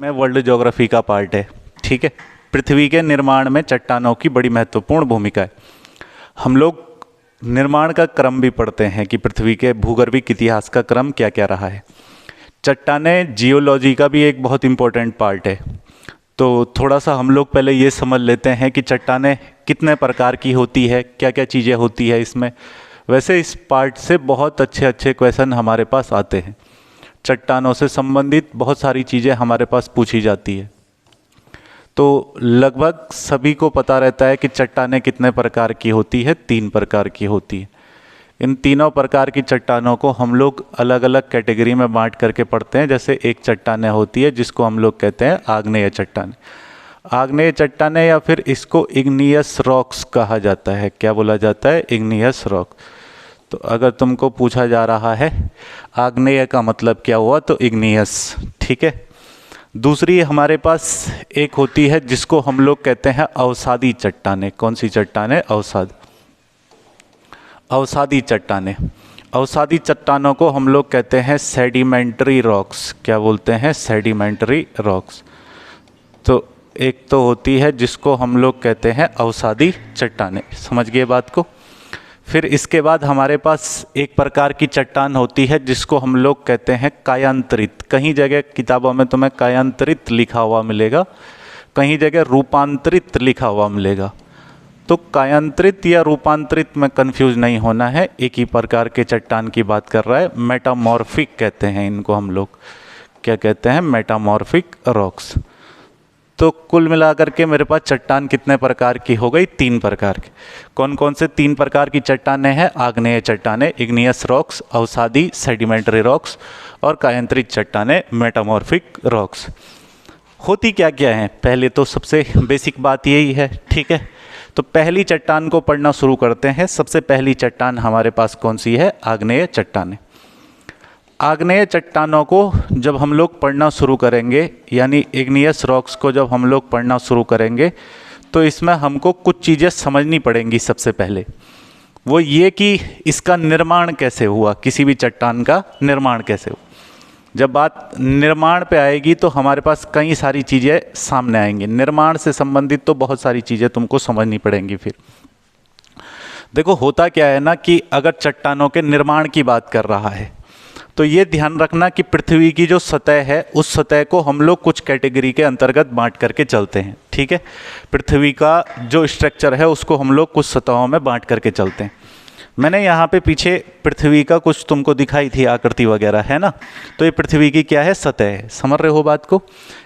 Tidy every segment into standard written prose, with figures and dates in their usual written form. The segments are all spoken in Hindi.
में वर्ल्ड ज्योग्राफी का पार्ट है। ठीक है। पृथ्वी के निर्माण में चट्टानों की बड़ी महत्वपूर्ण भूमिका है। हम लोग निर्माण का क्रम भी पढ़ते हैं कि पृथ्वी के भूगर्भिक इतिहास का क्रम क्या क्या रहा है। चट्टानें जियोलॉजी का भी एक बहुत इम्पोर्टेंट पार्ट है। तो थोड़ा सा हम लोग पहले ये समझ लेते हैं कि चट्टानें कितने प्रकार की होती है, क्या क्या चीज़ें होती है इसमें। वैसे इस पार्ट से बहुत अच्छे अच्छे क्वेश्चन हमारे पास आते हैं। चट्टानों से संबंधित बहुत सारी चीज़ें हमारे पास पूछी जाती है। तो लगभग सभी को पता रहता है कि चट्टानें कितने प्रकार की होती है। 3 प्रकार की होती है। इन तीनों प्रकार की चट्टानों को हम लोग अलग अलग कैटेगरी में बांट करके पढ़ते हैं। जैसे एक चट्टानें होती है जिसको हम लोग कहते हैं आग्नेय चट्टानें। आग्नेय चट्टानें या फिर इसको इग्नियस रॉक्स कहा जाता है। क्या बोला जाता है? Igneous rock. तो अगर तुमको पूछा जा रहा है आग्नेय का मतलब क्या हुआ, तो इग्नियस। ठीक है। दूसरी हमारे पास एक होती है जिसको हम लोग कहते हैं अवसादी चट्टानें। कौन सी चट्टानें? अवसादी चट्टानें। अवसादी चट्टानों को हम लोग कहते हैं सेडिमेंट्री रॉक्स। क्या बोलते हैं? Sedimentary rocks. तो एक तो होती है जिसको हम लोग कहते हैं अवसादी चट्टानें। समझ गए बात को? फिर इसके बाद हमारे पास एक प्रकार की चट्टान होती है जिसको हम लोग कहते हैं कायांतरित। कहीं जगह किताबों में तुम्हें कायांतरित लिखा हुआ मिलेगा, कहीं जगह रूपांतरित लिखा हुआ मिलेगा। तो कायांतरित या रूपांतरित में कंफ्यूज नहीं होना है। एक ही प्रकार के चट्टान की बात कर रहा है। मेटामॉर्फिक कहते हैं इनको हम लोग। क्या कहते हैं? Metamorphic rocks. तो कुल मिलाकर के मेरे पास चट्टान कितने प्रकार की हो गई? 3 प्रकार की। कौन कौन से 3 प्रकार की चट्टानें हैं? आग्नेय चट्टानें, इग्नियस रॉक्स, अवसादी सेडिमेंट्री रॉक्स, और कायांतरित चट्टानें, मेटामॉर्फिक रॉक्स। होती क्या क्या है? पहले तो सबसे बेसिक बात यही है। ठीक है। तो पहली चट्टान को पढ़ना शुरू करते हैं। सबसे पहली चट्टान हमारे पास कौन सी है? आग्नेय चट्टानें। आग्नेय चट्टानों को जब हम लोग पढ़ना शुरू करेंगे, यानी इग्नियस रॉक्स को जब हम लोग पढ़ना शुरू करेंगे, तो इसमें हमको कुछ चीज़ें समझनी पड़ेंगी। सबसे पहले वो ये कि इसका निर्माण कैसे हुआ, किसी भी चट्टान का निर्माण कैसे हुआ। जब बात निर्माण पे आएगी तो हमारे पास कई सारी चीज़ें सामने आएंगी। निर्माण से संबंधित तो बहुत सारी चीज़ें तुमको समझनी पड़ेंगी। फिर देखो होता क्या है ना कि अगर चट्टानों के निर्माण की बात कर रहा है तो ये ध्यान रखना कि पृथ्वी की जो सतह है उस सतह को हम लोग कुछ कैटेगरी के अंतर्गत बांट करके चलते हैं। ठीक है। पृथ्वी का जो स्ट्रक्चर है उसको हम लोग कुछ सतहों में बांट करके चलते हैं। मैंने यहाँ पे पीछे पृथ्वी का कुछ तुमको दिखाई थी आकृति वगैरह, है ना। तो ये पृथ्वी की क्या है? सतह है। समझ रहे हो बात को?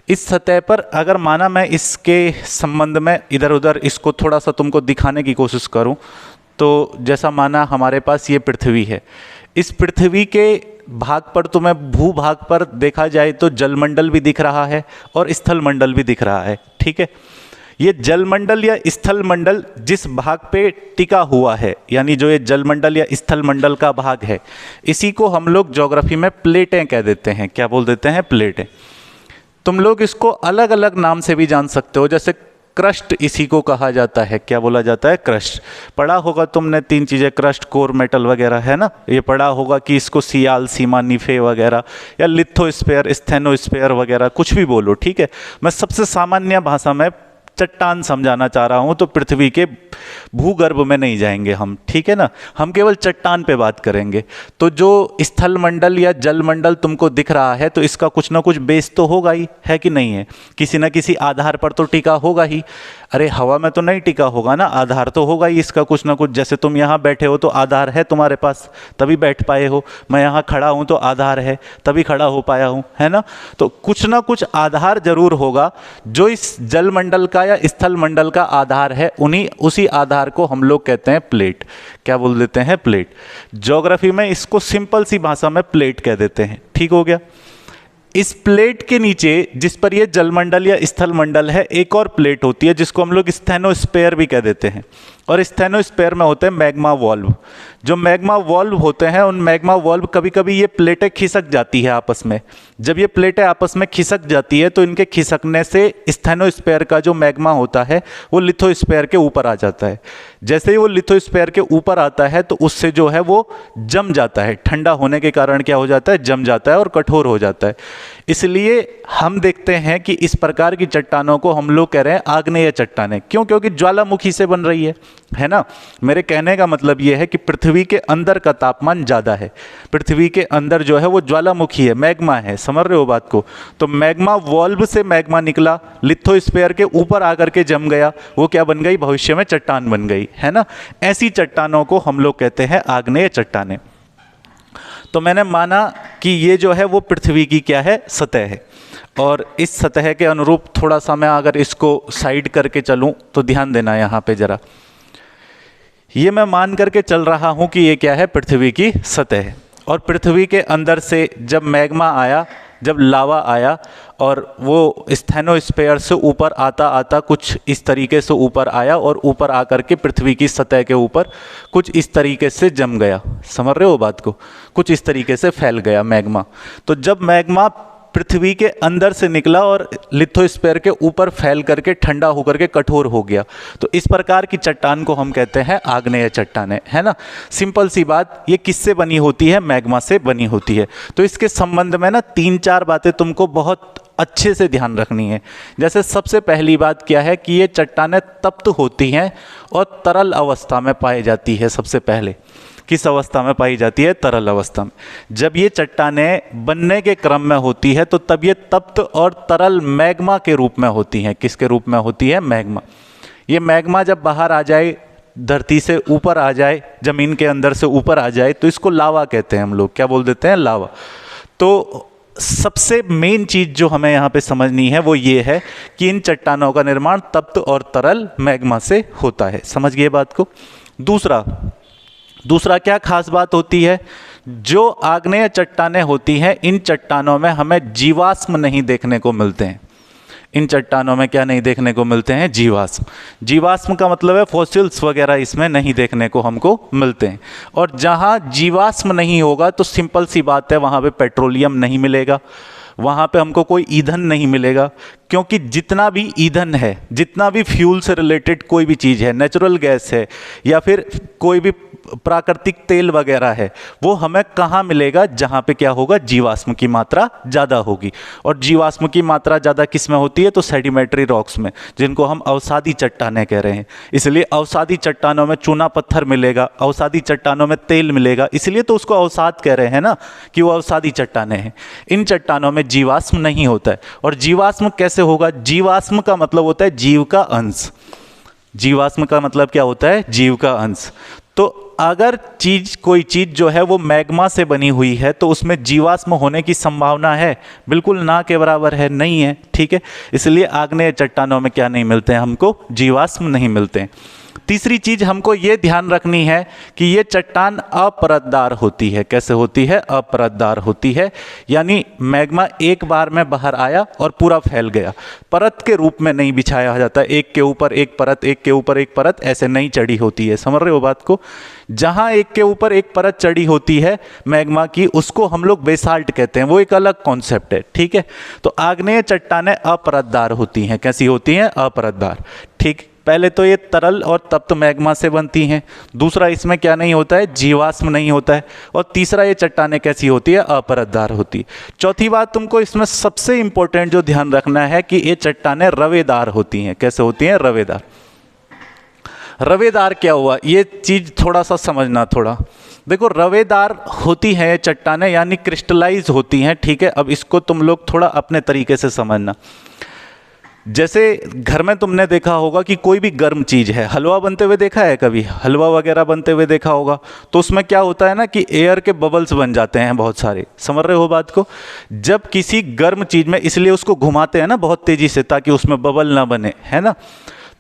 इस सतह पर अगर माना मैं इसके संबंध में इधर उधर इसको थोड़ा सा तुमको दिखाने की कोशिश करूँ, तो जैसा माना हमारे पास ये पृथ्वी है। इस पृथ्वी के भाग पर तुम्हें भूभाग पर देखा जाए तो जलमंडल भी दिख रहा है और स्थल मंडल भी दिख रहा है। ठीक है। ये जलमंडल या स्थल मंडल जिस भाग पे टिका हुआ है, यानी जो ये जलमंडल या स्थल मंडल का भाग है, इसी को हम लोग ज्योग्राफी में प्लेटें कह देते हैं। क्या बोल देते हैं? प्लेटें। तुम लोग इसको अलग अलग नाम से भी जान सकते हो। जैसे क्रस्ट इसी को कहा जाता है। क्या बोला जाता है? क्रस्ट। पढ़ा होगा तुमने 3 चीज़ें, क्रस्ट, कोर, मेटल वगैरह, है ना। ये पढ़ा होगा कि इसको सियाल, सीमा, निफे वगैरह, या लिथोस्फेयर, स्थेनोस्फेयर वगैरह, कुछ भी बोलो। ठीक है। मैं सबसे सामान्य भाषा में चट्टान समझाना चाह रहा हूं, तो पृथ्वी के भूगर्भ में नहीं जाएंगे हम। ठीक है ना। हम केवल चट्टान पे बात करेंगे। तो जो स्थल मंडल या जल मंडल तुमको दिख रहा है, तो इसका कुछ ना कुछ बेस तो होगा ही, है कि नहीं है? किसी ना किसी आधार पर तो टिका होगा ही। अरे हवा में तो नहीं टिका होगा ना, आधार तो होगा ही इसका कुछ ना कुछ। जैसे तुम यहाँ बैठे हो तो आधार है तुम्हारे पास, तभी बैठ पाए हो। मैं यहाँ खड़ा हूँ तो आधार है, तभी खड़ा हो पाया हूँ, है ना। तो कुछ ना कुछ आधार जरूर होगा जो इस जल मंडल का या स्थल मंडल का आधार है। उसी आधार को हम लोग कहते हैं प्लेट। क्या बोल देते हैं? प्लेट। ज्योग्राफी में इसको सिंपल सी भाषा में प्लेट कह देते हैं। ठीक हो गया। इस प्लेट के नीचे जिस पर ये जलमंडल या स्थल मंडल है, एक और प्लेट होती है जिसको हम लोग स्थेनोस्फेयर भी कह देते हैं। और स्टेनोस्फेयर में होते हैं मैग्मा वॉल्व। जो मैग्मा वॉल्व होते हैं उन मैग्मा वॉल्व कभी कभी ये प्लेटें खिसक जाती है आपस में। जब ये प्लेटें आपस में खिसक जाती है तो इनके खिसकने से स्टेनोस्फेयर का जो मैग्मा होता है वो लिथोस्फेयर के ऊपर आ जाता है। जैसे ही वो लिथोस्फेयर के ऊपर आता है तो उससे जो है वो जम जाता है, ठंडा होने के कारण क्या हो जाता है, जम जाता है और कठोर हो जाता है। इसलिए हम देखते हैं कि इस प्रकार की चट्टानों को हम लोग कह रहे हैं आग्नेय चट्टानें। क्यों? क्योंकि ज्वालामुखी से बन रही है ना। मेरे कहने का मतलब ये है कि पृथ्वी के अंदर का तापमान ज़्यादा है, पृथ्वी के अंदर जो है वो ज्वालामुखी है, मैग्मा है, समझ रहे हो बात को। तो मैग्मा वॉल्व से मैग्मा निकला, लिथोस्फेयर के ऊपर आकर के जम गया, वो क्या बन गई, भविष्य में चट्टान बन गई, है ना। ऐसी चट्टानों को हम लोग कहते हैं आग्नेय चट्टानें। तो मैंने माना कि ये जो है वो पृथ्वी की क्या है, सतह है, और इस सतह के अनुरूप थोड़ा सा मैं अगर इसको साइड करके चलूं तो ध्यान देना यहाँ पे ज़रा। ये मैं मान करके चल रहा हूँ कि ये क्या है, पृथ्वी की सतह है, और पृथ्वी के अंदर से जब मैग्मा आया, जब लावा आया और वो स्टेनोस्फेयर से ऊपर आता आता कुछ इस तरीके से ऊपर आया और ऊपर आकर के पृथ्वी की सतह के ऊपर कुछ इस तरीके से जम गया, समझ रहे हो बात को, कुछ इस तरीके से फैल गया मैग्मा। तो जब मैग्मा पृथ्वी के अंदर से निकला और लिथोस्फेयर के ऊपर फैल करके ठंडा होकर के कठोर हो गया, तो इस प्रकार की चट्टान को हम कहते हैं आग्नेय चट्टानें, है ना। सिंपल सी बात, ये किससे बनी होती है, मैग्मा से बनी होती है। तो इसके संबंध में ना 3-4 बातें तुमको बहुत अच्छे से ध्यान रखनी है। जैसे सबसे पहली बात क्या है कि ये चट्टानें तप्त होती हैं और तरल अवस्था में पाई जाती है। सबसे पहले किस अवस्था में पाई जाती है, तरल अवस्था में। जब ये चट्टानें बनने के क्रम में होती है तो तब ये तप्त और तरल मैग्मा के रूप में होती हैं। किसके रूप में होती है, मैग्मा। ये मैग्मा जब बाहर आ जाए, धरती से ऊपर आ जाए, जमीन के अंदर से ऊपर आ जाए, तो इसको लावा कहते हैं हम लोग। क्या बोल देते हैं, लावा। तो सबसे मेन चीज जो हमें यहाँ पे समझनी है वो ये है कि इन चट्टानों का निर्माण तप्त और तरल मैग्मा से होता है। समझ गए बात को। दूसरा क्या खास बात होती है, जो आग्नेय चट्टानें होती हैं इन चट्टानों में हमें जीवाश्म नहीं देखने को मिलते हैं। इन चट्टानों में क्या नहीं देखने को मिलते हैं, जीवाश्म। जीवाश्म का मतलब है फॉसिल्स वगैरह इसमें नहीं देखने को हमको मिलते हैं। और जहाँ जीवाश्म नहीं होगा तो सिंपल सी बात है, वहाँ पे पेट्रोलियम नहीं मिलेगा, वहाँ पे हमको कोई ईंधन नहीं मिलेगा। क्योंकि जितना भी ईंधन है, जितना भी फ्यूल से रिलेटेड कोई भी चीज़ है, नेचुरल गैस है या फिर कोई भी प्राकृतिक तेल वगैरह है, वो हमें कहाँ मिलेगा, जहाँ पे क्या होगा, जीवाश्म की मात्रा ज़्यादा होगी। और जीवाश्म की मात्रा ज़्यादा किस में होती है, तो सेडिमेंट्री रॉक्स में, जिनको हम अवसादी चट्टानें कह रहे हैं। इसलिए अवसादी चट्टानों में चूना पत्थर मिलेगा, अवसादी चट्टानों में तेल मिलेगा, इसलिए तो उसको अवसाद कह रहे हैं ना, कि वो अवसादी चट्टानें हैं। इन चट्टानों में जीवाश्म नहीं होता है। और जीवाश्म कैसे होगा, जीवाश्म का मतलब होता है जीव का अंश। जीवाश्म का मतलब क्या होता है, जीव का अंश। तो अगर कोई चीज़ जो है वो मैग्मा से बनी हुई है तो उसमें जीवाश्म होने की संभावना है, बिल्कुल ना के बराबर है, नहीं है, ठीक है। इसलिए आग्नेय चट्टानों में क्या नहीं मिलते हैं, हमको जीवाश्म नहीं मिलते हैं। तीसरी चीज हमको ये ध्यान रखनी है कि ये चट्टान अपरतदार होती है। कैसे होती है, अपरतदार होती है, यानी मैग्मा एक बार में बाहर आया और पूरा फैल गया, परत के रूप में नहीं बिछाया जाता, एक के ऊपर एक परत, एक के ऊपर एक परत, ऐसे नहीं चढ़ी होती है। समझ रहे हो बात को। जहां एक के ऊपर एक परत चढ़ी होती है मैग्मा की, उसको हम लोग बेसाल्ट कहते हैं, वो एक अलग कॉन्सेप्ट है, ठीक है। तो आग्नेय चट्टानें अपरतदार होती हैं। कैसी होती हैं, अपरतदार, ठीक। पहले तो ये तरल और तप्त मैग्मा से बनती हैं, दूसरा इसमें क्या नहीं होता है, जीवाश्म नहीं होता है, और तीसरा ये चट्टानें कैसी होती है, अपरतदार होती है। चौथी बात तुमको इसमें सबसे इंपॉर्टेंट जो ध्यान रखना है कि ये चट्टानें रवेदार होती हैं। कैसे होती हैं, रवेदार। रवेदार क्या हुआ, ये चीज थोड़ा सा समझना। थोड़ा देखो, रवेदार होती हैं चट्टानें, यानी क्रिस्टलाइज होती हैं, ठीक है। अब इसको तुम लोग थोड़ा अपने तरीके से समझना। जैसे घर में तुमने देखा होगा कि कोई भी गर्म चीज़ है, हलवा बनते हुए देखा है कभी, हलवा वगैरह बनते हुए देखा होगा, तो उसमें क्या होता है ना कि एयर के बबल्स बन जाते हैं बहुत सारे। समझ रहे हो बात को। जब किसी गर्म चीज़ में, इसलिए उसको घुमाते हैं ना बहुत तेज़ी से ताकि उसमें बबल ना बने, है ना।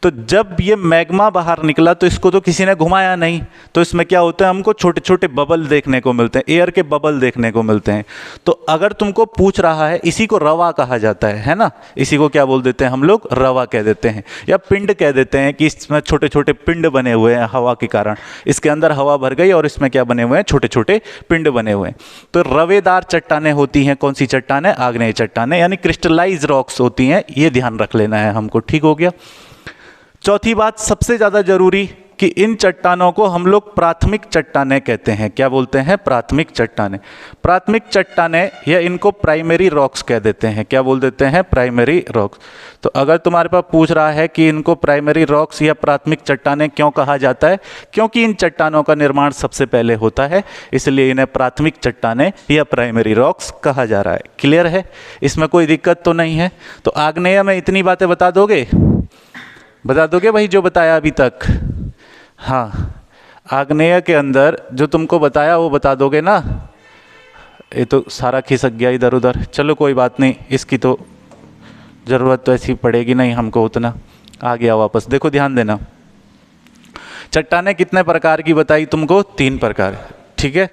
तो जब ये मैग्मा बाहर निकला तो इसको तो किसी ने घुमाया नहीं, तो इसमें क्या होता है, हमको छोटे छोटे बबल देखने को मिलते हैं, एयर के बबल देखने को मिलते हैं। तो अगर तुमको पूछ रहा है, इसी को रवा कहा जाता है ना, इसी को क्या बोल देते हैं हम लोग, रवा कह देते हैं या पिंड कह देते हैं, कि इसमें छोटे छोटे पिंड बने हुए हैं हवा के कारण, इसके अंदर हवा भर गई और इसमें क्या बने हुए हैं, छोटे छोटे पिंड बने हुए हैं। तो रवेदार चट्टानें होती हैं, कौन सी चट्टानें, आग्नेय चट्टानें, यानी क्रिस्टलाइज रॉक्स होती हैं, ये ध्यान रख लेना है हमको, ठीक हो गया। चौथी बात सबसे ज़्यादा जरूरी, कि इन चट्टानों को हम लोग प्राथमिक चट्टानें कहते हैं। क्या बोलते हैं, प्राथमिक चट्टानें। प्राथमिक चट्टानें या इनको प्राइमरी रॉक्स कह देते हैं। क्या बोल देते हैं, प्राइमरी रॉक्स। तो अगर तुम्हारे पास पूछ रहा है कि इनको प्राइमरी रॉक्स या प्राथमिक चट्टानें क्यों कहा जाता है, क्योंकि इन चट्टानों का निर्माण सबसे पहले होता है, इसलिए इन्हें प्राथमिक चट्टानें या प्राइमरी रॉक्स कहा जा रहा है। क्लियर है, इसमें कोई दिक्कत तो नहीं है। तो आग्नेय में इतनी बातें बता दोगे भाई, जो बताया अभी तक। हाँ, आग्नेय के अंदर जो तुमको बताया वो बता दोगे ना। ये तो सारा खिसक गया इधर उधर, चलो कोई बात नहीं, इसकी तो ज़रूरत तो ऐसी पड़ेगी नहीं हमको उतना। आ गया वापस, देखो ध्यान देना। चट्टानें कितने प्रकार की बताई तुमको, 3 प्रकार, ठीक है।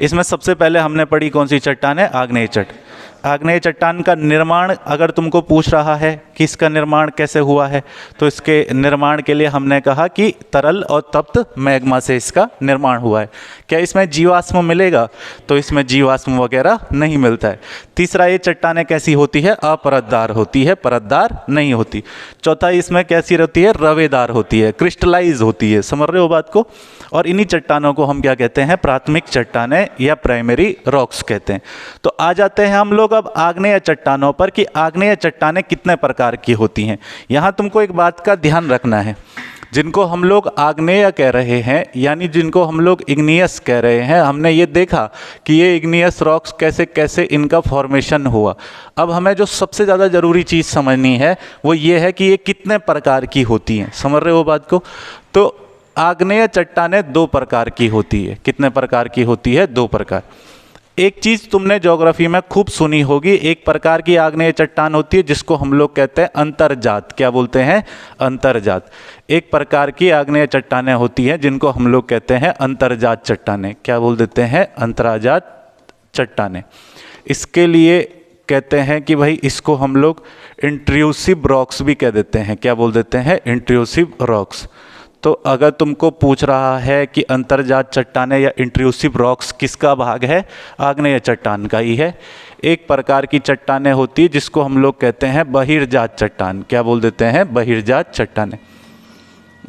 इसमें सबसे पहले हमने पढ़ी कौन सी चट्टान है, आग्नेय चट्टान। आग्नेय चट्टान का निर्माण अगर तुमको पूछ रहा है कि इसका निर्माण कैसे हुआ है, तो इसके निर्माण के लिए हमने कहा कि तरल और तप्त मैग्मा से इसका निर्माण हुआ है। क्या इसमें जीवाश्म मिलेगा, तो इसमें जीवाश्म वगैरह नहीं मिलता है। तीसरा, ये चट्टानें कैसी होती है, अपरतदार होती है, परतदार नहीं होती। चौथा, इसमें कैसी रहती है, रवेदार होती है, क्रिस्टलाइज होती है। समझ रहे हो बात को। और इन्हीं चट्टानों को हम क्या कहते हैं, प्राथमिक चट्टानें या प्राइमरी रॉक्स कहते हैं। तो आ जाते हैं हम लोग अब आग्नेय चट्टानों पर, कि आग्नेय चट्टानें कितने प्रकार की होती हैं। यहाँ तुमको एक बात का ध्यान रखना है, जिनको हम लोग आग्नेय कह रहे हैं, यानी जिनको हम लोग इग्नियस कह रहे हैं, हमने ये देखा कि ये इग्नियस रॉक्स कैसे कैसे इनका फॉर्मेशन हुआ। अब हमें जो सबसे ज़्यादा ज़रूरी चीज़ समझनी है वो ये है कि ये कितने प्रकार की होती हैं। समझ रहे हो बात को। तो आग्नेय चट्टानें 2 प्रकार की होती है। कितने प्रकार की होती है, 2 प्रकार। एक चीज़ तुमने ज्योग्राफी में खूब सुनी होगी, एक प्रकार की आग्नेय चट्टान होती है जिसको हम लोग कहते हैं अंतर्जात। क्या बोलते हैं, अंतर्जात। एक प्रकार की आग्नेय चट्टानें होती हैं जिनको हम लोग कहते हैं अंतर्जात चट्टानें। क्या बोल देते हैं, अंतर्जात चट्टानें। इसके लिए कहते हैं कि भाई इसको हम लोग इंट्रूसिव रॉक्स भी कह देते हैं। क्या बोल देते हैं, इंट्रूसिव रॉक्स। तो अगर तुमको पूछ रहा है कि अंतर्जात चट्टानें या इंट्रूसिव रॉक्स किसका भाग है, आग्नेय चट्टान का ही है। एक प्रकार की चट्टानें होती है जिसको हम लोग कहते हैं बहिर्जात चट्टान। क्या बोल देते हैं, बहिर्जात चट्टानें,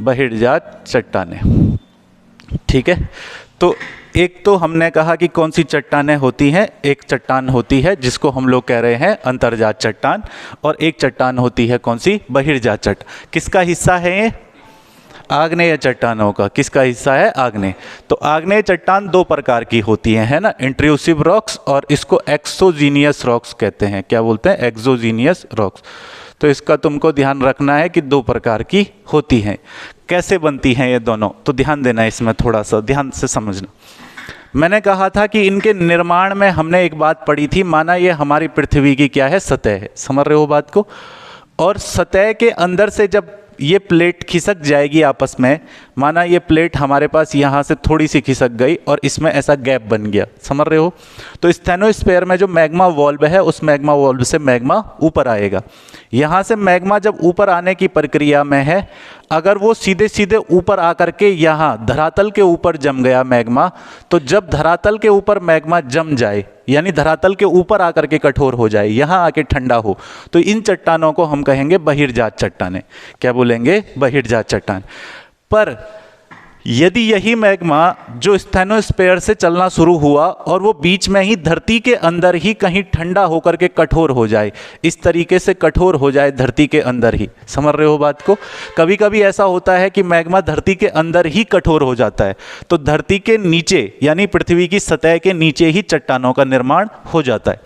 बहिर्जात चट्टानें, ठीक है। तो एक तो हमने कहा कि कौन सी चट्टानें होती हैं, एक चट्टान होती है जिसको हम लोग कह रहे हैं अंतर्जात चट्टान, और एक चट्टान होती है कौन सी, बहिर्जात चट्टान। किसका हिस्सा है ये, आग्नेय चट्टानों का। किसका हिस्सा है, आग्नेय। तो आग्नेय चट्टान 2 प्रकार की होती हैं, है ना, इंट्रूसिव रॉक्स, और इसको एक्सोजीनियस रॉक्स कहते हैं। क्या बोलते हैं, एक्सोजीनियस रॉक्स। तो इसका तुमको ध्यान रखना है कि 2 प्रकार की होती हैं। कैसे बनती हैं ये दोनों, तो ध्यान देना, इसमें थोड़ा सा ध्यान से समझना। मैंने कहा था कि इनके निर्माण में हमने एक बात पढ़ी थी, माना ये हमारी पृथ्वी की क्या है, सतह है। समझ रहे हो बात को। और सतह के अंदर से जब ये प्लेट खिसक जाएगी आपस में, माना ये प्लेट हमारे पास यहाँ से थोड़ी सी खिसक गई और इसमें ऐसा गैप बन गया, समझ रहे हो। तो स्टेनोस्फीयर में जो मैग्मा वॉल्व है, उस मैग्मा वॉल्व से मैग्मा ऊपर आएगा। यहाँ से मैग्मा जब ऊपर आने की प्रक्रिया में है, अगर वो सीधे सीधे ऊपर आकर के यहाँ धरातल के ऊपर जम गया मैग्मा, तो जब धरातल के ऊपर मैग्मा जम जाए, यानी धरातल के ऊपर आकर के कठोर हो जाए, यहाँ आके ठंडा हो, तो इन चट्टानों को हम कहेंगे बहिर्जात चट्टानें। क्या बोलेंगे, बहिर्जात चट्टान। पर यदि यही मैग्मा जो स्टेनोस्फीयर से चलना शुरू हुआ और वो बीच में ही धरती के अंदर ही कहीं ठंडा होकर के कठोर हो जाए, इस तरीके से कठोर हो जाए धरती के अंदर ही, समझ रहे हो बात को। कभी कभी ऐसा होता है कि मैग्मा धरती के अंदर ही कठोर हो जाता है, तो धरती के नीचे यानी पृथ्वी की सतह के नीचे ही चट्टानों का निर्माण हो जाता है।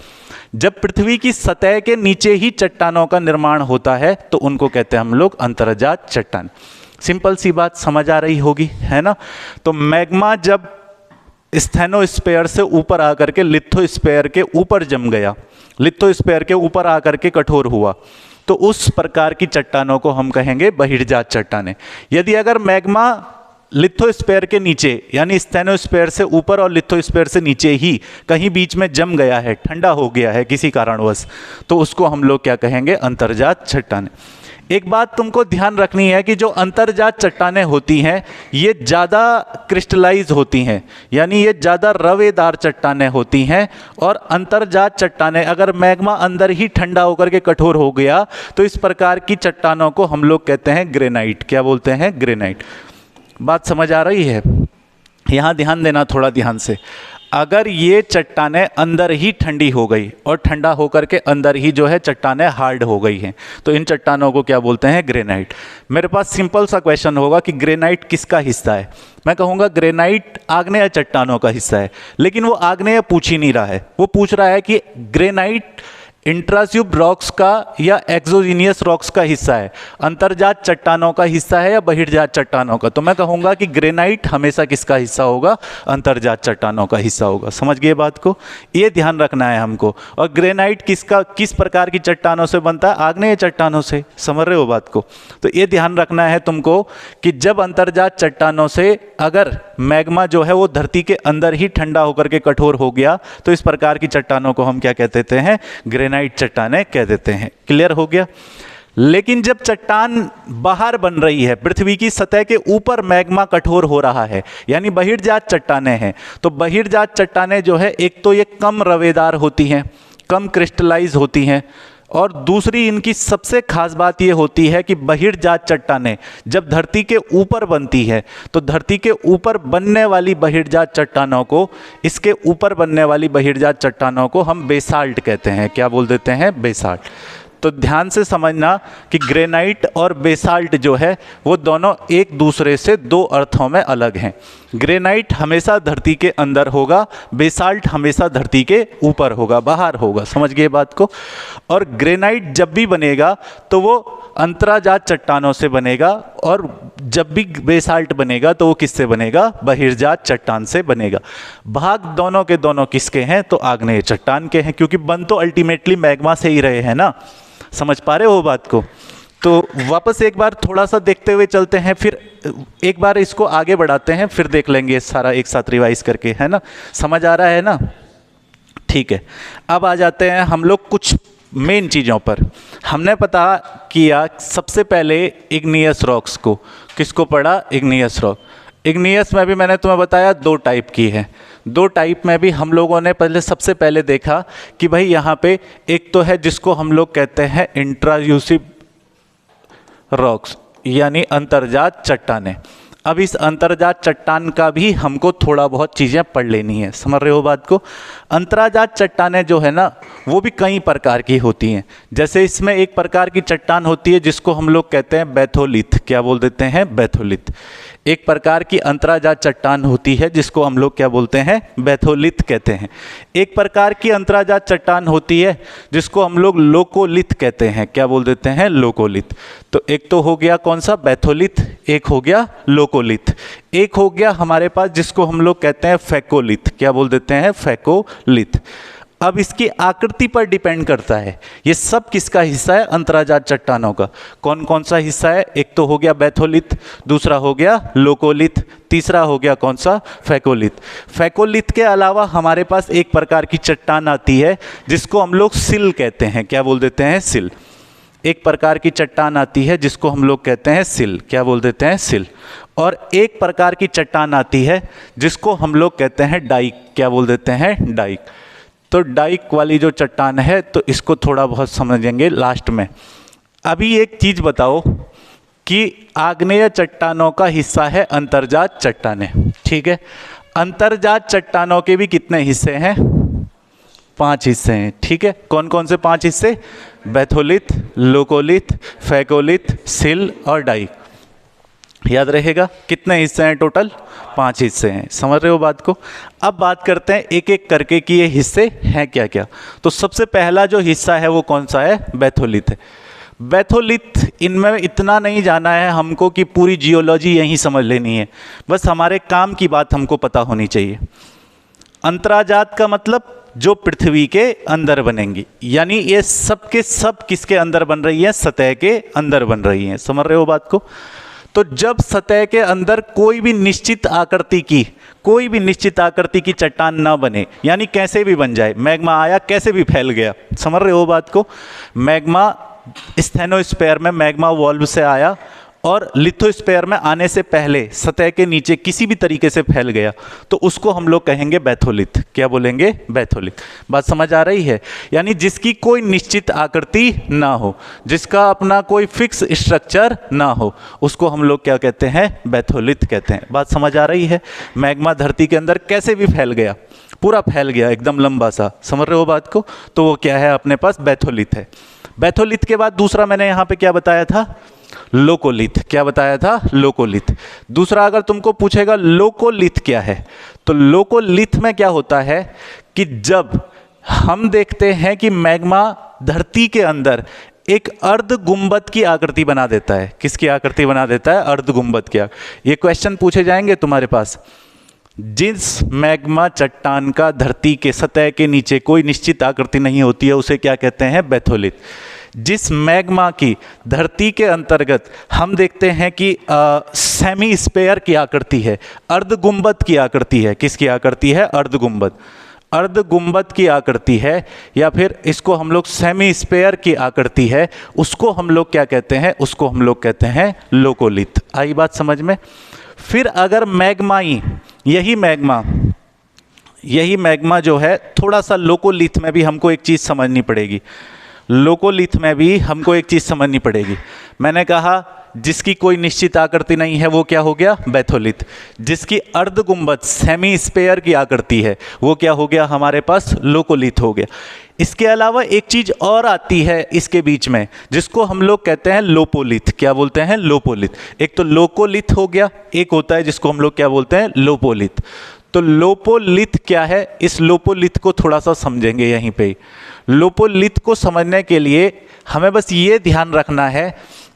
जब पृथ्वी की सतह के नीचे ही चट्टानों का निर्माण होता है तो उनको कहते हैं हम लोग अंतर्जात चट्टान। सिंपल सी बात समझ आ रही होगी, है ना। तो मैग्मा जब स्थेनोस्फेयर से ऊपर आकर के लिथोस्फेयर के ऊपर जम गया, लिथोस्फेयर के ऊपर आकर के कठोर हुआ, तो उस प्रकार की चट्टानों को हम कहेंगे बहिर्जात चट्टानें। यदि अगर मैग्मा लिथोस्फेयर के नीचे यानी स्थेनोस्फेयर से ऊपर और लिथोस्फेयर से नीचे ही कहीं बीच में जम गया है, ठंडा हो गया है किसी कारणवश, तो उसको हम लोग क्या कहेंगे, अंतर्जात चट्टानें। एक बात तुमको ध्यान रखनी है कि जो अंतर्जात चट्टानें होती हैं ये ज़्यादा क्रिस्टलाइज होती हैं, यानी ये ज़्यादा रवेदार चट्टानें होती हैं। और अंतर्जात चट्टानें, अगर मैग्मा अंदर ही ठंडा होकर के कठोर हो गया तो इस प्रकार की चट्टानों को हम लोग कहते हैं ग्रेनाइट। क्या बोलते हैं, ग्रेनाइट। बात समझ आ रही है? यहाँ ध्यान देना थोड़ा ध्यान से। अगर ये चट्टानें अंदर ही ठंडी हो गई और ठंडा होकर के अंदर ही जो है चट्टानें हार्ड हो गई हैं, तो इन चट्टानों को क्या बोलते हैं, ग्रेनाइट। मेरे पास सिंपल सा क्वेश्चन होगा कि ग्रेनाइट किसका हिस्सा है? मैं कहूँगा ग्रेनाइट आग्नेय चट्टानों का हिस्सा है, लेकिन वो आग्नेय पूछ ही नहीं रहा है। वो पूछ रहा है कि ग्रेनाइट इंट्रास्यूब रॉक्स का या एक्सोजीनियस रॉक्स का हिस्सा है, अंतर्जात चट्टानों का हिस्सा है या बहिर्जात चट्टानों का। तो मैं कहूँगा कि ग्रेनाइट हमेशा किसका हिस्सा होगा, अंतर्जात चट्टानों का हिस्सा होगा। समझ गए बात को? ये ध्यान रखना है हमको। और ग्रेनाइट किस प्रकार की चट्टानों से बनता है, आग्नेय चट्टानों से। समझ रहे हो बात को? तो ये ध्यान रखना है तुमको कि जब अंतर्जात चट्टानों से अगर मैग्मा जो है वो धरती के अंदर ही ठंडा होकर के कठोर हो गया, तो इस प्रकार की चट्टानों को हम क्या कहते देते हैं, ग्रेनाइट चट्टानें कह देते हैं। क्लियर हो गया? लेकिन जब चट्टान बाहर बन रही है, पृथ्वी की सतह के ऊपर मैग्मा कठोर हो रहा है, यानी बहिर्जात चट्टानें हैं, तो बहिर्जात चट्टानें जो है एक तो ये कम रवेदार होती हैं, कम क्रिस्टलाइज होती हैं, और दूसरी इनकी सबसे खास बात ये होती है कि बहिर्जात चट्टानें जब धरती के ऊपर बनती है, तो धरती के ऊपर बनने वाली बहिर्जात चट्टानों को, इसके ऊपर बनने वाली बहिर्जात चट्टानों को हम बेसाल्ट कहते हैं। क्या बोल देते हैं, बेसाल्ट। तो ध्यान से समझना कि ग्रेनाइट और बेसाल्ट जो है वो दोनों एक दूसरे से दो अर्थों में अलग हैं। ग्रेनाइट हमेशा धरती के अंदर होगा, बेसाल्ट हमेशा धरती के ऊपर होगा, बाहर होगा। समझ गए बात को? और ग्रेनाइट जब भी बनेगा तो वो अंतराजात चट्टानों से बनेगा, और जब भी बेसाल्ट बनेगा तो वो किससे बनेगा, बहिर्जात चट्टान से बनेगा। भाग दोनों के दोनों किसके हैं, तो आग्नेय चट्टान के हैं, क्योंकि बन तो अल्टीमेटली मैग्मा से ही रहे हैं ना। समझ पा रहे हो बात को? तो वापस एक बार थोड़ा सा देखते हुए चलते हैं, फिर एक बार इसको आगे बढ़ाते हैं, फिर देख लेंगे सारा एक साथ रिवाइज करके, है ना? समझ आ रहा है ना? ठीक है। अब आ जाते हैं हम लोग कुछ मेन चीज़ों पर। हमने पता किया सबसे पहले इग्नियस रॉक्स को। किसको पढ़ा, इग्नियस रॉक। इग्नियस में भी मैंने तुम्हें बताया दो टाइप की है। दो टाइप में भी हम लोगों ने सबसे पहले देखा कि भाई यहाँ पे एक तो है जिसको हम लोग कहते हैं इंट्रायूसिव रॉक्स, यानी अंतर्जात चट्टानें। अब इस अंतर्जात चट्टान का भी हमको थोड़ा बहुत चीज़ें पढ़ लेनी है। समझ रहे हो बात को? अंतर्जात चट्टानें जो है ना वो भी कई प्रकार की होती हैं। जैसे इसमें एक प्रकार की चट्टान होती है जिसको हम लोग कहते हैं बैथोलिथ। क्या बोल देते हैं, बैथोलिथ। एक प्रकार की अंतराजात चट्टान होती है जिसको हम लोग क्या बोलते हैं, बैथोलिथ कहते हैं। एक प्रकार की अंतराजात चट्टान होती है जिसको हम लोग लोकोलिथ कहते हैं। क्या बोल देते हैं, लोकोलिथ। तो एक तो हो गया कौन सा, बैथोलिथ, एक हो गया लोकोलिथ, एक हो गया हमारे पास जिसको हम लोग कहते हैं फैकोलिथ। क्या बोल देते हैं, फैकोलिथ। अब इसकी आकृति पर डिपेंड करता है ये सब किसका हिस्सा है, अंतराजात चट्टानों का। कौन कौन सा हिस्सा है, एक तो हो गया बैथोलिथ, दूसरा हो गया लोकोलिथ, तीसरा हो गया कौन सा, फैकोलिथ। फैकोलिथ के अलावा हमारे पास एक प्रकार की चट्टान आती है जिसको हम लोग सिल कहते हैं। क्या बोल देते हैं, सिल। एक प्रकार की चट्टान आती है जिसको हम लोग कहते हैं सिल। क्या बोल देते हैं, सिल। और एक प्रकार की चट्टान आती है जिसको हम लोग कहते हैं डाइक। क्या बोल देते हैं, डाइक। तो डाइक वाली जो चट्टान है तो इसको थोड़ा बहुत समझेंगे लास्ट में। अभी एक चीज़ बताओ कि आग्नेय चट्टानों का हिस्सा है अंतर्जात चट्टानें, ठीक है। अंतर्जात चट्टानों के भी कितने हिस्से हैं, 5 हिस्से हैं, ठीक है। कौन कौन से 5 हिस्से, बैथोलिथ, लोकोलिथ, फैकोलिथ, सिल और डाइक। याद रहेगा कितने हिस्से हैं टोटल, 5 हिस्से हैं। समझ रहे हो बात को? अब बात करते हैं एक एक करके कि ये हिस्से हैं क्या क्या। तो सबसे पहला जो हिस्सा है वो कौन सा है, बैथोलिथ है। बैथोलिथ, इनमें इतना नहीं जाना है हमको कि पूरी जियोलॉजी यहीं समझ लेनी है, बस हमारे काम की बात हमको पता होनी चाहिए। अंतराजात का मतलब जो पृथ्वी के अंदर बनेंगी, यानी ये सब के सब किसके अंदर बन रही है, सतह के अंदर बन रही हैं। समझ रहे हो बात को। तो जब सतह के अंदर कोई भी निश्चित आकृति की चट्टान ना बने, यानी कैसे भी बन जाए, मैग्मा आया कैसे भी फैल गया, समझ रहे हो बात को। मैग्मा स्टेनोस्फीयर में मैग्मा वॉल्व से आया और लिथोस्फीयर में आने से पहले सतह के नीचे किसी भी तरीके से फैल गया, तो उसको हम लोग कहेंगे बैथोलिथ। क्या बोलेंगे, बैथोलिथ। बात समझ आ रही है। यानी जिसकी कोई निश्चित आकृति ना हो, जिसका अपना कोई फिक्स स्ट्रक्चर ना हो, उसको हम लोग क्या कहते हैं, बैथोलिथ कहते हैं। बात समझ आ रही है। मैग्मा धरती के अंदर कैसे भी फैल गया, पूरा फैल गया एकदम लंबा सा, समझ रहे हो बात को, तो वो क्या है, अपने पास बैथोलिथ है। बैथोलिथ के बाद दूसरा मैंने यहाँ पे क्या बताया था, लोकोलिथ। क्या बताया था, लोकोलिथ। दूसरा अगर तुमको पूछेगा लोकोलिथ क्या है, तो लोकोलिथ में क्या होता है कि जब हम देखते हैं कि मैग्मा धरती के अंदर एक अर्ध गुंबद की आकृति बना देता है। किसकी आकृति बना देता है, अर्ध गुंबद की। ये क्वेश्चन पूछे जाएंगे तुम्हारे पास। जिस मैग्मा चट्टान का धरती के सतह के नीचे कोई निश्चित आकृति नहीं होती है, उसे क्या कहते हैं, बैथोलिथ। जिस मैग्मा की धरती के अंतर्गत हम देखते हैं कि सेमी स्पेयर की आकृति है, अर्ध गुंबद की आकृति है। किसकी आकृति है, अर्ध गुंबद। अर्ध गुंबद की आकृति है, या फिर इसको हम लोग सेमी स्पेयर की आकृति है, उसको हम लोग क्या कहते हैं, उसको हम लोग कहते हैं लोकोलिथ। आई बात समझ में। फिर अगर मैग्माई, यही मैग्मा जो है, थोड़ा सा लोकोलिथ में भी हमको एक चीज़ समझनी पड़ेगी। लोकोलिथ में भी हमको एक चीज़ समझनी पड़ेगी। मैंने कहा जिसकी कोई निश्चित आकृति नहीं है वो क्या हो गया, बैथोलिथ। जिसकी अर्ध गुंबद सेमी स्पेयर की आकृति है वो क्या हो गया, हमारे पास लोकोलिथ हो गया। इसके अलावा एक चीज़ और आती है इसके बीच में, जिसको हम लोग कहते हैं लोपोलिथ। क्या बोलते हैं, लोपोलिथ। एक तो लोकोलिथ हो गया, एक होता है जिसको हम लोग क्या बोलते हैं, लोपोलिथ। तो लोपोलिथ क्या है, इस लोपोलिथ को थोड़ा सा समझेंगे यहीं पे। लोपोलिथ को समझने के लिए हमें बस ये ध्यान रखना है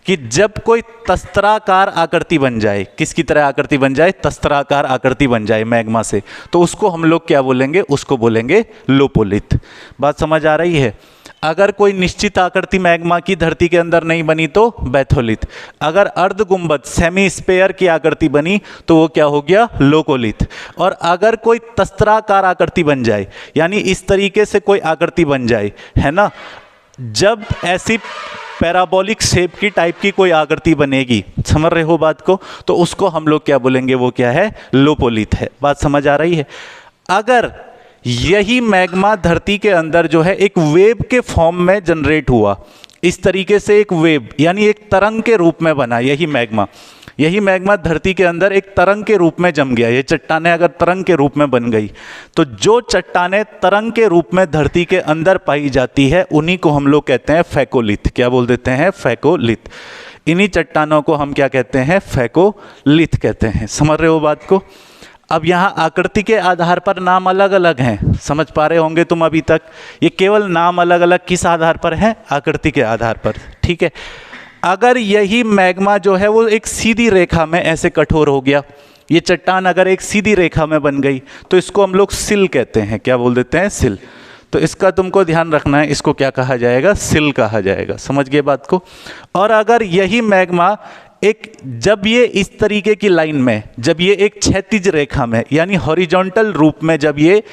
कि जब कोई तस्त्राकार आकृति बन जाए, किसकी तरह आकृति बन जाए, तस्त्राकार आकृति बन जाए मैग्मा से, तो उसको हम लोग क्या बोलेंगे, उसको बोलेंगे लोपोलिथ। बात समझ आ रही है। अगर कोई निश्चित आकृति मैग्मा की धरती के अंदर नहीं बनी तो बैथोलिथ। अगर अर्ध गुंबद सेमी स्पेयर की आकृति बनी तो वो क्या हो गया, लोकोलिथ। और अगर कोई तस्त्राकार आकृति बन जाए, यानी इस तरीके से कोई आकृति बन जाए, है ना, जब ऐसी पैराबोलिक शेप की टाइप की कोई आकृति बनेगी, समझ रहे हो बात को, तो उसको हम लोग क्या बोलेंगे, वो क्या है, लोपोलिथ है। बात समझ आ रही है। अगर यही मैग्मा धरती के अंदर जो है एक वेव के फॉर्म में जनरेट हुआ, इस तरीके से एक वेव यानी एक तरंग के रूप में बना, यही मैग्मा धरती के अंदर एक तरंग के रूप में जम गया। ये चट्टानें अगर तरंग के रूप में बन गई, तो जो चट्टानें तरंग के रूप में धरती के अंदर पाई जाती है उन्हीं को हम लोग कहते हैं फैकोलिथ। क्या बोल देते हैं, फैकोलिथ। इन्हीं चट्टानों को हम क्या कहते हैं, फैकोलिथ कहते हैं। समझ रहे हो बात को। अब यहाँ आकृति के आधार पर नाम अलग अलग हैं, समझ पा रहे होंगे तुम अभी तक। ये केवल नाम अलग अलग किस आधार पर है, आकृति के आधार पर, ठीक है। अगर यही मैग्मा जो है वो एक सीधी रेखा में ऐसे कठोर हो गया, ये चट्टान अगर एक सीधी रेखा में बन गई, तो इसको हम लोग सिल कहते हैं। क्या बोल देते हैं, सिल। तो इसका तुमको ध्यान रखना है, इसको क्या कहा जाएगा, सिल कहा जाएगा। समझ गए बात को। और अगर यही मैग्मा एक, जब ये इस तरीके की लाइन में, जब ये एक क्षैतिज रेखा में यानी हॉरिजॉन्टल रूप में जब ये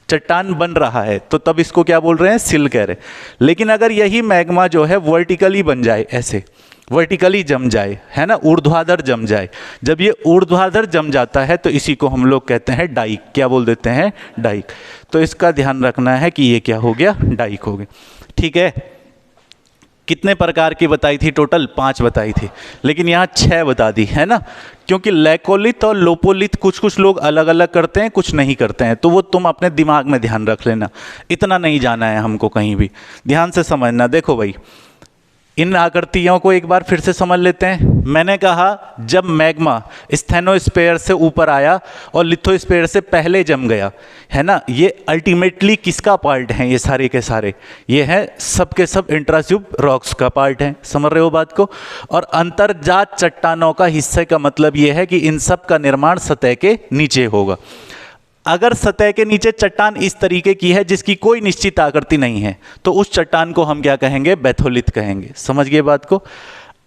चट्टान बन रहा है, तो तब इसको क्या बोल रहे हैं, सिल कह रहे हैं। लेकिन अगर यही मैग्मा जो है वर्टिकली बन जाए, ऐसे वर्टिकली जम जाए, है ना, ऊर्ध्वाधर जम जाए, जब ये ऊर्ध्वाधर जम जाता है तो इसी को हम लोग कहते हैं डाइक। क्या बोल देते हैं, डाइक। तो इसका ध्यान रखना है कि ये क्या हो गया, डाइक हो गया। ठीक है। कितने प्रकार की बताई थी, टोटल 5 बताई थी, लेकिन यहाँ 6 बता दी, है ना। क्योंकि लैकोलिथ और लोपोलिथ कुछ लोग अलग अलग करते हैं, कुछ नहीं करते हैं, तो वो तुम अपने दिमाग में ध्यान रख लेना। इतना नहीं जाना है हमको कहीं भी, ध्यान से समझना। देखो भाई, इन आकृतियों को एक बार फिर से समझ लेते हैं। मैंने कहा जब मैग्मा स्टेनोस्फीयर से ऊपर आया और लिथोस्फीयर से पहले जम गया, है ना, ये अल्टीमेटली किसका पार्ट हैं, ये सारे के सारे, ये है सब के सब इंट्राट्यूब रॉक्स का पार्ट हैं। समझ रहे हो बात को। और अंतर्जात चट्टानों का हिस्से का मतलब ये है कि इन सब का निर्माण सतह के नीचे होगा। अगर सतह के नीचे चट्टान इस तरीके की है जिसकी कोई निश्चित आकृति नहीं है तो उस चट्टान को हम क्या कहेंगे? बैथोलिथ कहेंगे। समझ गए बात को?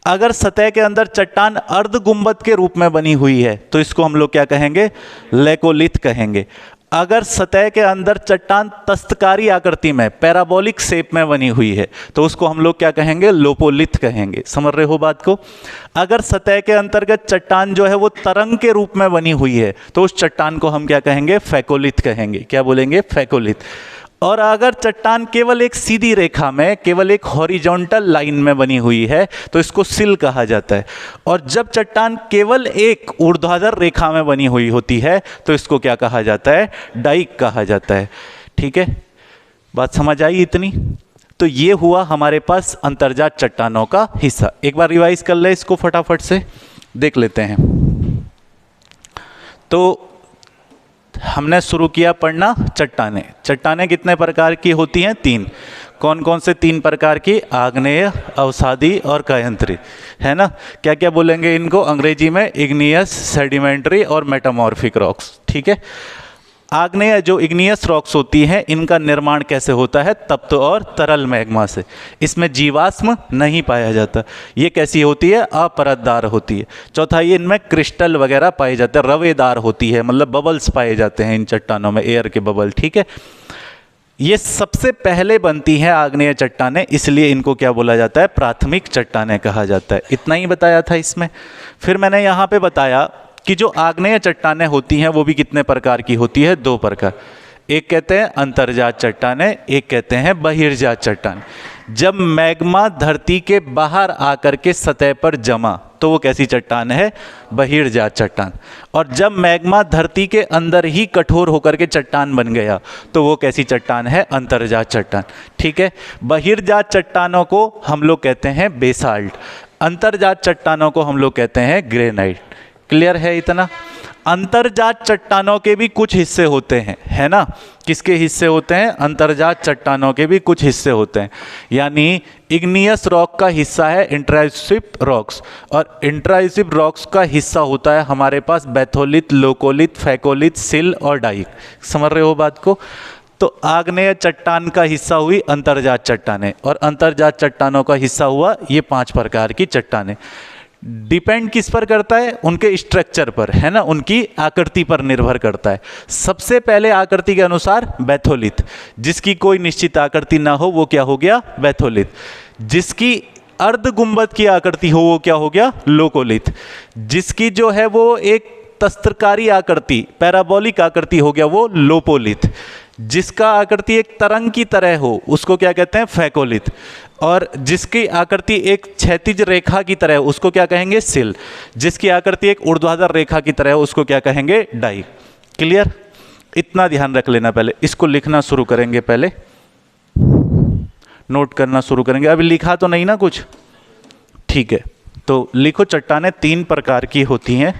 अगर सतह के अंदर चट्टान अर्ध गुंबद के रूप में बनी हुई है तो इसको हम लोग क्या कहेंगे? लेकोलिथ कहेंगे। अगर सतह के अंदर चट्टान तस्तकारी आकृति में पैराबोलिक शेप में बनी हुई है तो उसको हम लोग क्या कहेंगे? लोपोलिथ कहेंगे। समझ रहे हो बात को? अगर सतह के अंतर्गत चट्टान जो है वो तरंग के रूप में बनी हुई है तो उस चट्टान को हम क्या कहेंगे? फैकोलिथ कहेंगे। क्या बोलेंगे? फैकोलिथ। और अगर चट्टान केवल एक सीधी रेखा में, केवल एक हॉरिजॉन्टल लाइन में बनी हुई है तो इसको सिल कहा जाता है। और जब चट्टान केवल एक ऊर्ध्वाधर रेखा में बनी हुई होती है तो इसको क्या कहा जाता है? डाइक कहा जाता है। ठीक है, बात समझ आई इतनी? तो ये हुआ हमारे पास अंतर्जात चट्टानों का हिस्सा। एक बार रिवाइज कर ले इसको, फटाफट से देख लेते हैं। तो हमने शुरू किया पढ़ना चट्टानें। चट्टानें कितने प्रकार की होती हैं? 3। कौन कौन से 3 प्रकार की? आग्नेय, अवसादी और कायांतरित, है ना? क्या क्या बोलेंगे इनको अंग्रेजी में? इग्नियस, सेडिमेंट्री और मेटामॉर्फिक रॉक्स। ठीक है, आग्नेय जो इग्नियस रॉक्स होती हैं इनका निर्माण कैसे होता है? तप्त और तरल मैग्मा से। इसमें जीवाश्म नहीं पाया जाता। ये कैसी होती है? अपरतदार होती है। चौथा, ये इनमें क्रिस्टल वगैरह पाए जाते हैं, रवेदार होती है, मतलब बबल्स पाए जाते हैं इन चट्टानों में, एयर के बबल। ठीक है, ये सबसे पहले बनती हैं आग्नेय चट्टानें, इसलिए इनको क्या बोला जाता है? प्राथमिक चट्टानें कहा जाता है। इतना ही बताया था इसमें। फिर मैंने यहाँ पे बताया कि जो आग्नेय चट्टानें होती हैं वो भी कितने प्रकार की होती है? 2 प्रकार। एक कहते हैं अंतर्जात चट्टानें, एक कहते हैं बहिर्जात चट्टान। जब मैग्मा धरती के बाहर आकर के सतह पर जमा तो वो कैसी चट्टान है? बहिर्जात चट्टान। और जब मैग्मा धरती के अंदर ही कठोर होकर के चट्टान बन गया तो वो कैसी चट्टान है? अंतर्जात चट्टान। ठीक है, बहिर्जात चट्टानों को हम लोग कहते हैं बेसाल्ट, अंतर्जात चट्टानों को हम लोग कहते हैं ग्रेनाइट। क्लियर है इतना? अंतर्जात चट्टानों के भी कुछ हिस्से होते हैं, है ना? किसके हिस्से होते हैं? अंतर्जात चट्टानों के भी कुछ हिस्से होते हैं। यानी इग्नियस रॉक का हिस्सा है इंट्राइसिव रॉक्स, और इंट्राइसिव रॉक्स का हिस्सा होता है हमारे पास बैथोलिथ, लोकोलिथ, फैकोलिथ, सिल और डाइक। समझ रहे हो बात को? तो आग्नेय चट्टान का हिस्सा हुई अंतर्जात चट्टानें, और अंतर्जात चट्टानों का हिस्सा हुआ ये 5 प्रकार की चट्टानें। डिपेंड किस पर करता है? उनके स्ट्रक्चर पर, है ना? उनकी आकृति पर निर्भर करता है। सबसे पहले आकृति के अनुसार बैथोलिथ, जिसकी कोई निश्चित आकृति ना हो वो क्या हो गया? बैथोलिथ। जिसकी अर्ध गुंबद की आकृति हो वो क्या हो गया? लोकोलिथ। जिसकी जो है वो एक तस्त्रकारी आकृति, पैराबोलिक आकृति हो गया वो लोपोलिथ। जिसका आकृति एक तरंग की तरह हो उसको क्या कहते हैं? फैकोलिथ। और जिसकी आकृति एक क्षैतिज रेखा की तरह उसको क्या कहेंगे? सिल। जिसकी आकृति एक ऊर्ध्वाधर रेखा की तरह उसको क्या कहेंगे? डाइक। क्लियर? इतना ध्यान रख लेना। पहले इसको लिखना शुरू करेंगे, पहले नोट करना शुरू करेंगे। अभी लिखा तो नहीं ना कुछ? ठीक है, तो लिखो चट्टानें 3 प्रकार की होती हैं।